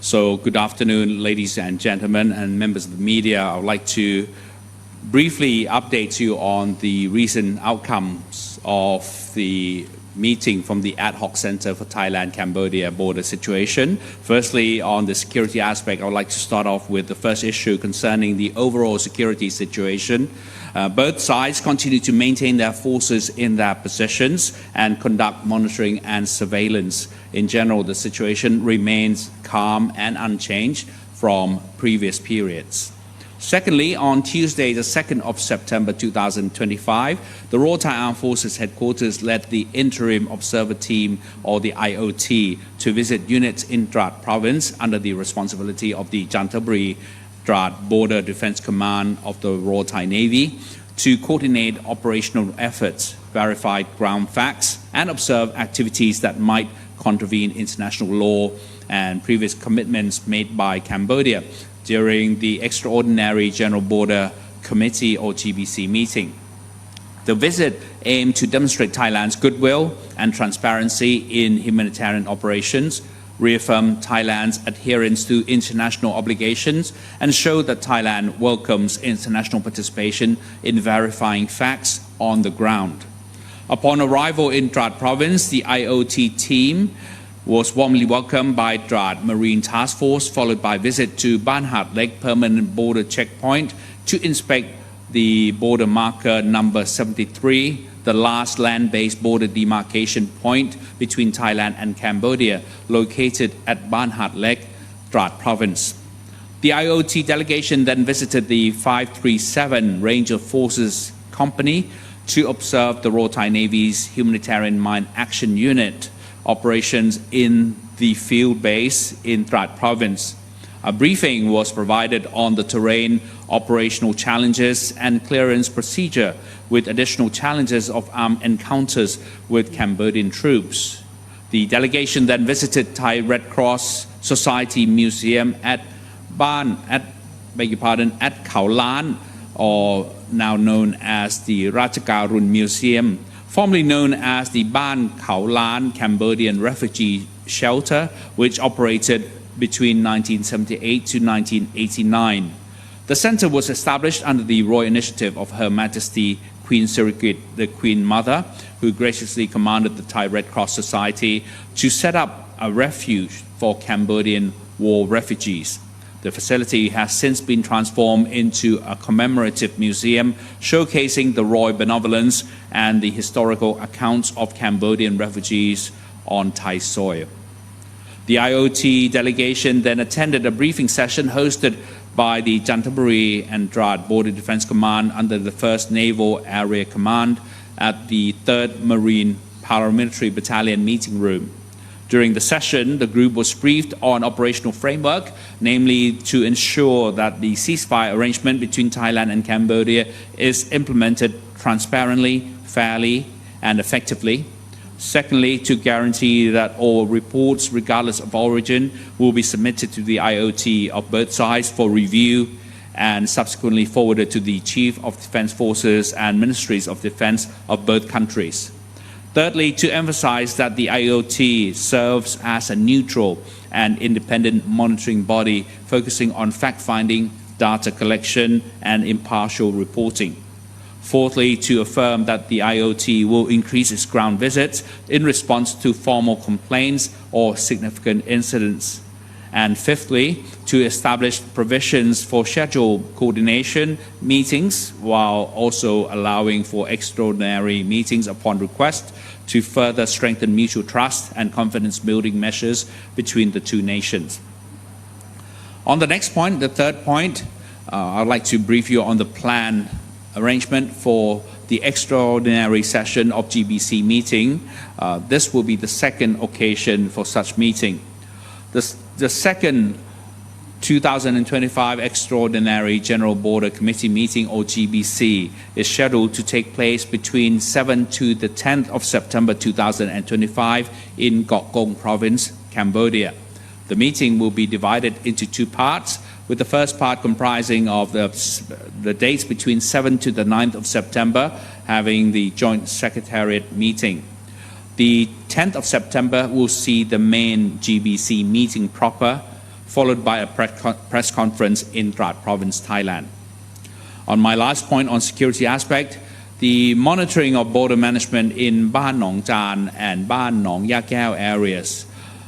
So good afternoon, ladies and gentlemen and members of the media. I would like to briefly update you on the recent outcomes of the meeting from the Ad Hoc Centre for Thailand-Cambodia Border Situation. Firstly, on the security aspect, I would like to start off with the first issue concerning the overall security situation. Both sides continue to maintain their forces in their positions and conduct monitoring and surveillance. In general, the situation remains calm and unchanged from previous periods. Secondly, on Tuesday, the 2nd of September 2025, the Royal Thai Armed Forces Headquarters led the Interim Observer Team, or the IOT, to visit units in Trat Province under the responsibility of the Canterbury Trat Border Defence Command of the Royal Thai Navy to coordinate operational efforts, verify ground facts, and observe activities that might contravene international law and previous commitments made by Cambodia during the Extraordinary General Border Committee or GBC meeting. The visit aimed to demonstrate Thailand's goodwill and transparency in humanitarian operations, reaffirm Thailand's adherence to international obligations, and show that Thailand welcomes international participation in verifying facts on the ground. Upon arrival in Trat Province, the IOT team was warmly welcomed by Trat Marine Task Force, followed by a visit to Ban Hat Lek Permanent Border Checkpoint to inspect the border marker number 73, the last land-based border demarcation point between Thailand and Cambodia, located at Ban Hat Lek, Trat Province. The IOT delegation then visited the 537 Ranger Forces Company to observe the Royal Thai Navy's Humanitarian Mine Action Unit operations in the field base in Trat Province. A briefing was provided on the terrain, operational challenges and clearance procedure, with additional challenges of armed encounters with Cambodian troops. The delegation then visited Thai Red Cross Society Museum at Khao Lan, or now known as the Ratchakarun Museum, formerly known as the Ban Khao Lan Cambodian Refugee Shelter, which operated between 1978 to 1989. The center was established under the royal initiative of Her Majesty Queen Sirikit, the Queen Mother, who graciously commanded the Thai Red Cross Society to set up a refuge for Cambodian war refugees. The facility has since been transformed into a commemorative museum showcasing the royal benevolence and the historical accounts of Cambodian refugees on Thai soil. The IOT delegation then attended a briefing session hosted by the Canterbury and Trat Border Defence Command under the 1st Naval Area Command at the 3rd Marine Paramilitary Battalion meeting room. During the session, the group was briefed on operational framework, namely to ensure that the ceasefire arrangement between Thailand and Cambodia is implemented transparently, fairly, and effectively. Secondly, to guarantee that all reports, regardless of origin, will be submitted to the IOT of both sides for review and subsequently forwarded to the Chief of Defence Forces and Ministries of Defence of both countries. Thirdly, to emphasize that the IOT serves as a neutral and independent monitoring body focusing on fact-finding, data collection, and impartial reporting. Fourthly, to affirm that the IOT will increase its ground visits in response to formal complaints or significant incidents. And fifthly, to establish provisions for scheduled coordination meetings while also allowing for extraordinary meetings upon request to further strengthen mutual trust and confidence building measures between the two nations. On the next point, the third point, I'd like to brief you on the plan arrangement for the extraordinary session of GBC meeting. This will be the second occasion for such meeting. The second 2025 Extraordinary General Border Committee meeting, or GBC, is scheduled to take place between 7th to the 10th of September 2025 in Kok Kong Province, Cambodia. The meeting will be divided into two parts, with the first part comprising of the dates between 7th to the 9th of September, having the Joint Secretariat meeting. The 10th of September will see the main GBC meeting proper, followed by a press conference in Trat Province, Thailand. On my last point on security aspect, the monitoring of border management in Ban Nong Chan and Ban Nong Ya Keo areas.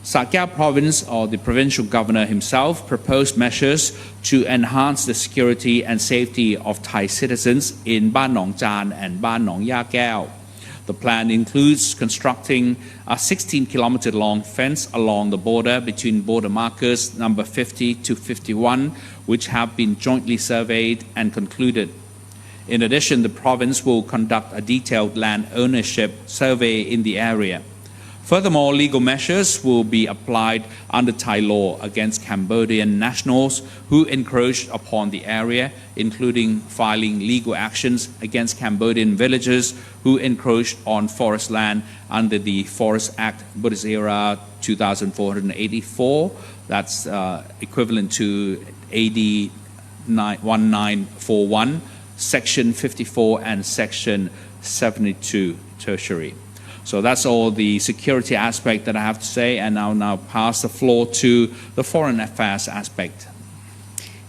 Sa Kaeo Province, or the provincial governor himself, proposed measures to enhance the security and safety of Thai citizens in Ban Nong Chan and Ban Nong Ya Keo. The plan includes constructing a 16-kilometer long fence along the border between border markers number 50 to 51, which have been jointly surveyed and concluded. In addition, the province will conduct a detailed land ownership survey in the area. Furthermore, legal measures will be applied under Thai law against Cambodian nationals who encroach upon the area, including filing legal actions against Cambodian villagers who encroach on forest land under the Forest Act Buddhist Era 2484. That's equivalent to AD 1941, Section 54 and Section 72 tertiary. So that's all the security aspect that I have to say, and I'll now pass the floor to the foreign affairs aspect.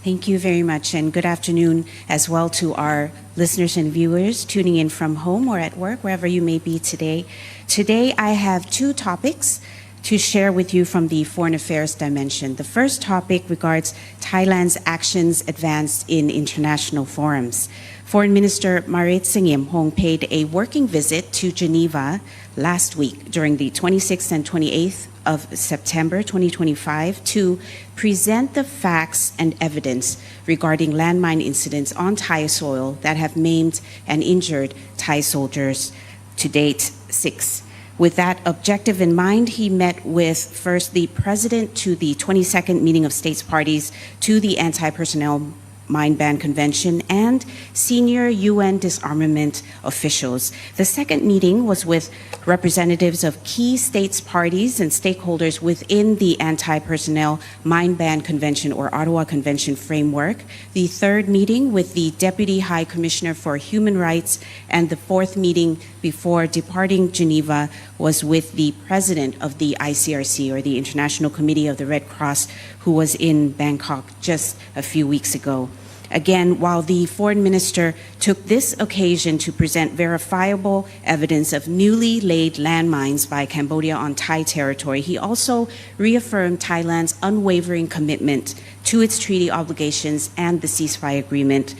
Thank you very much, and good afternoon as well to our listeners and viewers tuning in from home or at work, wherever you may be today. Today I have two topics to share with you from the foreign affairs dimension. The first topic regards Thailand's actions advanced in international forums. Foreign Minister Marit Singyeomhong paid a working visit to Geneva last week during the 26th and 28th of September 2025 to present the facts and evidence regarding landmine incidents on Thai soil that have maimed and injured Thai soldiers, to date 6. With that objective in mind, he met with first the president to the 22nd meeting of states parties to the Anti-Personnel Mine Ban Convention and senior UN disarmament officials. The second meeting was with representatives of key states parties and stakeholders within the Anti-Personnel Mine Ban Convention or Ottawa Convention framework. The third meeting with the Deputy High Commissioner for Human Rights, and the fourth meeting before departing Geneva was with the president of the ICRC, or the International Committee of the Red Cross, who was in Bangkok just a few weeks ago. Again, while the foreign minister took this occasion to present verifiable evidence of newly laid landmines by Cambodia on Thai territory, he also reaffirmed Thailand's unwavering commitment to its treaty obligations and the ceasefire agreement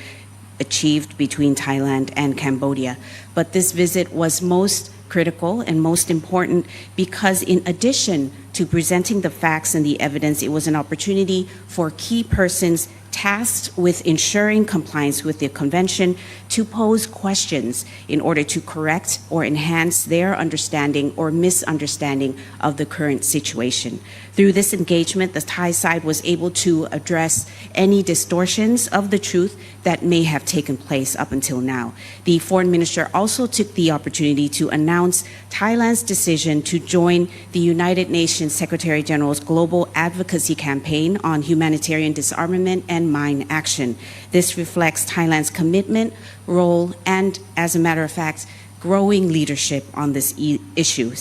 achieved between Thailand and Cambodia. But this visit was most critical and most important because, in addition to presenting the facts and the evidence, it was an opportunity for key persons tasked with ensuring compliance with the convention to pose questions in order to correct or enhance their understanding or misunderstanding of the current situation. Through this engagement, the Thai side was able to address any distortions of the truth that may have taken place up until now. The foreign minister also took the opportunity to announce Thailand's decision to join the United Nations Secretary General's Global Advocacy Campaign on Humanitarian Disarmament and Mine Action. This reflects Thailand's commitment, role, and, as a matter of fact, growing leadership on this issue.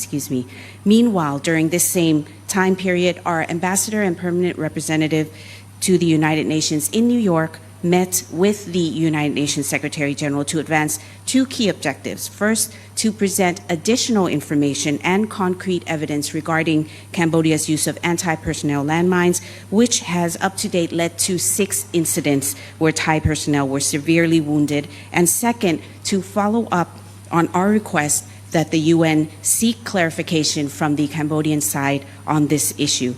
Meanwhile, during this same time period, our ambassador and permanent representative to the United Nations in New York met with the United Nations Secretary General to advance two key objectives. First, to present additional information and concrete evidence regarding Cambodia's use of anti-personnel landmines, which has up to date led to 6 incidents where Thai personnel were severely wounded. And second, to follow up on our request that the UN seek clarification from the Cambodian side on this issue.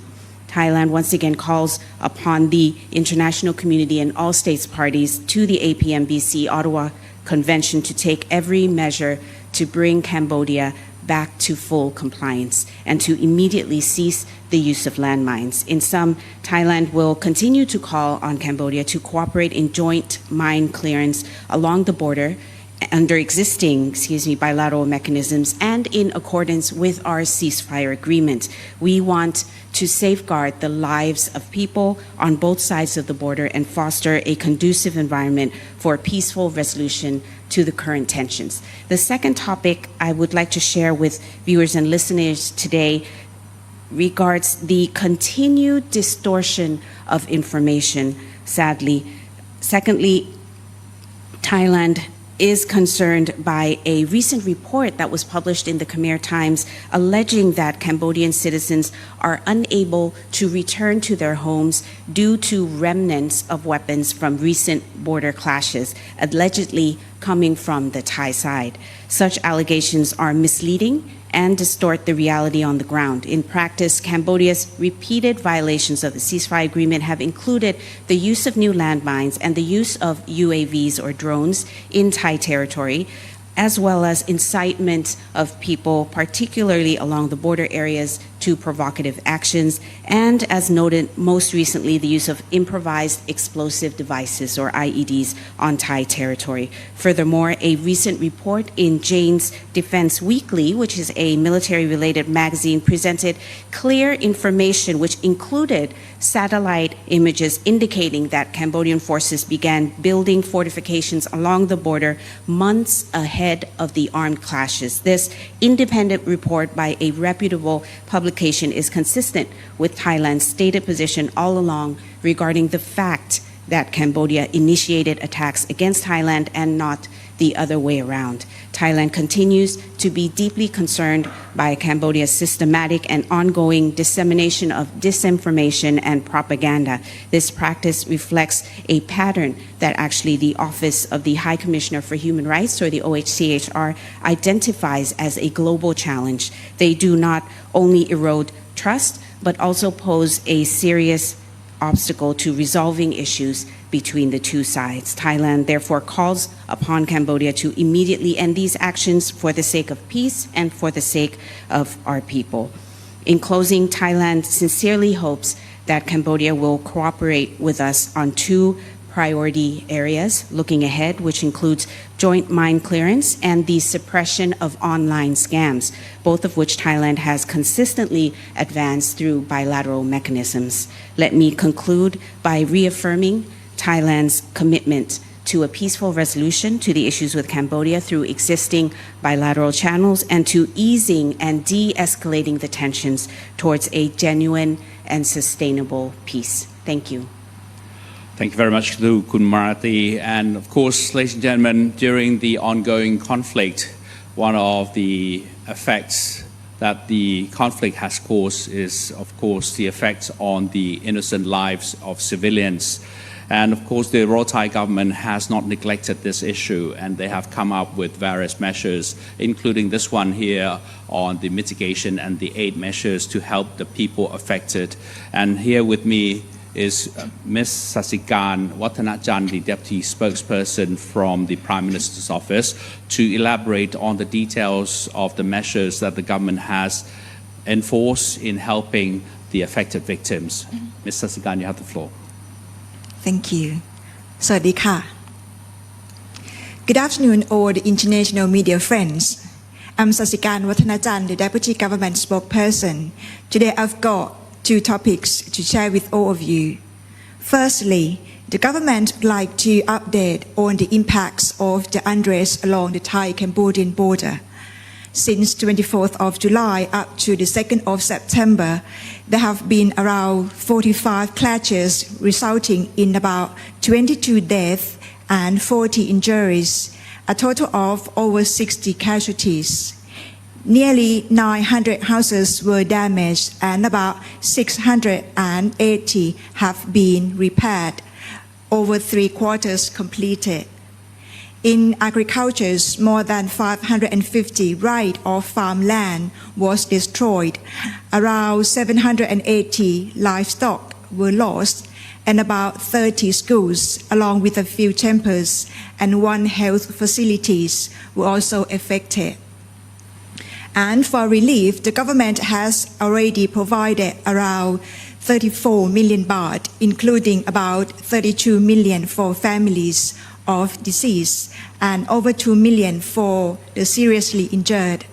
Thailand once again calls upon the international community and all states parties to the APMBC Ottawa Convention to take every measure to bring Cambodia back to full compliance and to immediately cease the use of landmines. In sum, Thailand will continue to call on Cambodia to cooperate in joint mine clearance along the border under existing, bilateral mechanisms and in accordance with our ceasefire agreement. We want to safeguard the lives of people on both sides of the border and foster a conducive environment for peaceful resolution to the current tensions. The second topic I would like to share with viewers and listeners today regards the continued distortion of information, sadly. Secondly, Thailand is concerned by a recent report that was published in the Khmer Times alleging that Cambodian citizens are unable to return to their homes due to remnants of weapons from recent border clashes, allegedly coming from the Thai side. Such allegations are misleading and distort the reality on the ground. In practice, Cambodia's repeated violations of the ceasefire agreement have included the use of new landmines and the use of UAVs or drones in Thai territory, as well as incitement of people, particularly along the border areas, to provocative actions, and as noted most recently, the use of improvised explosive devices or IEDs on Thai territory. Furthermore, a recent report in Jane's Defense Weekly, which is a military-related magazine, presented clear information which included satellite images indicating that Cambodian forces began building fortifications along the border months ahead of the armed clashes. This independent report by a reputable publication is consistent with Thailand's stated position all along regarding the fact that Cambodia initiated attacks against Thailand and not the other way around. Thailand continues to be deeply concerned by Cambodia's systematic and ongoing dissemination of disinformation and propaganda. This practice reflects a pattern that actually the Office of the High Commissioner for Human Rights, or the OHCHR, identifies as a global challenge. They do not only erode trust, but also pose a serious obstacle to resolving issues between the two sides. Thailand therefore calls upon Cambodia to immediately end these actions for the sake of peace and for the sake of our people. In closing, Thailand sincerely hopes that Cambodia will cooperate with us on two priority areas looking ahead, which includes joint mine clearance and the suppression of online scams, both of which Thailand has consistently advanced through bilateral mechanisms. Let me conclude by reaffirming Thailand's commitment to a peaceful resolution to the issues with Cambodia through existing bilateral channels and to easing and de-escalating the tensions towards a genuine and sustainable peace. Thank you. Thank you very much to Kun Marati. And of course, ladies and gentlemen, during the ongoing conflict, one of the effects that the conflict has caused is, of course, the effects on the innocent lives of civilians. And of course, the Royal Thai government has not neglected this issue, and they have come up with various measures, including this one here on the mitigation and the aid measures to help the people affected. And here with me is Ms. Sasikan Wattanajan, the Deputy Spokesperson from the Prime Minister's Office, to elaborate on the details of the measures that the government has enforced in helping the affected victims. Ms. Sasikan, you have the floor. Thank you. สวัสดีค่ะ Good afternoon, all the international media friends. I'm Sasikan Wattanajan, the Deputy Government Spokesperson. Today I've got two topics to share with all of you. Firstly, the government would like to update on the impacts of the unrest along the Thai-Cambodian border. Since 24th of July up to the 2nd of September, there have been around 45 clashes resulting in about 22 deaths and 40 injuries, a total of over 60 casualties. Nearly 900 houses were damaged and about 680 have been repaired, over 3/4 completed. In agriculture, more than 550 right of farmland was destroyed, around 780 livestock were lost, and about 30 schools, along with a few temples and one health facilities, were also affected. And for relief, the government has already provided around 34 million baht, including about 32 million for families of deceased and over 2 million for the seriously injured.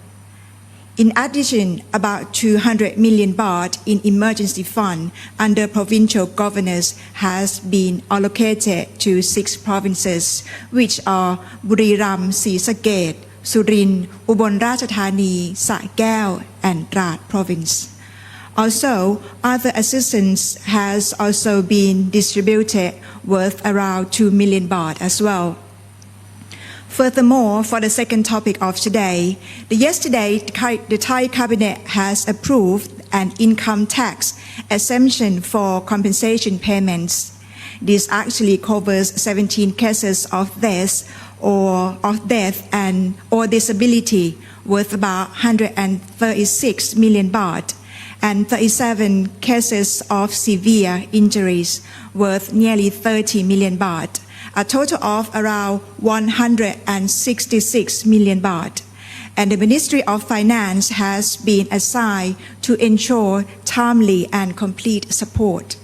In addition, about 200 million baht in emergency fund under provincial governors has been allocated to 6 provinces, which are Buriram, Srisaket, Surin, Ubon Ratchathani, Sa Kaeo, and Trat province. Also, other assistance has also been distributed worth around 2 million baht as well. Furthermore, for the second topic of today, yesterday the Thai cabinet has approved an income tax exemption for compensation payments. This actually covers 17 cases of death or disability worth about 136 million baht and 37 cases of severe injuries worth nearly 30 million baht, a total of around 166 million baht. And the Ministry of Finance has been assigned to ensure timely and complete support.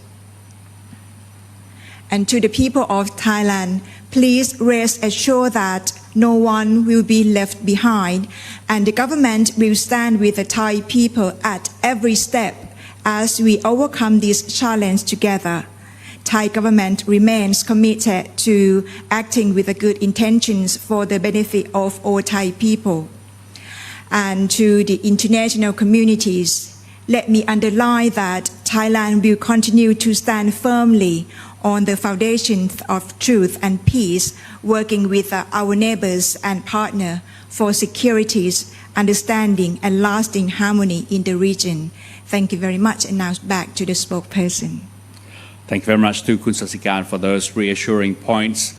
And to the people of Thailand, please rest assured that no one will be left behind, and the government will stand with the Thai people at every step as we overcome this challenge together. Thai government remains committed to acting with the good intentions for the benefit of all Thai people. And to the international communities, let me underline that Thailand will continue to stand firmly on the foundations of truth and peace, working with our neighbors and partners for security, understanding, and lasting harmony in the region. Thank you very much, and now back to the spokesperson. Thank you very much to Kun Sasikan for those reassuring points.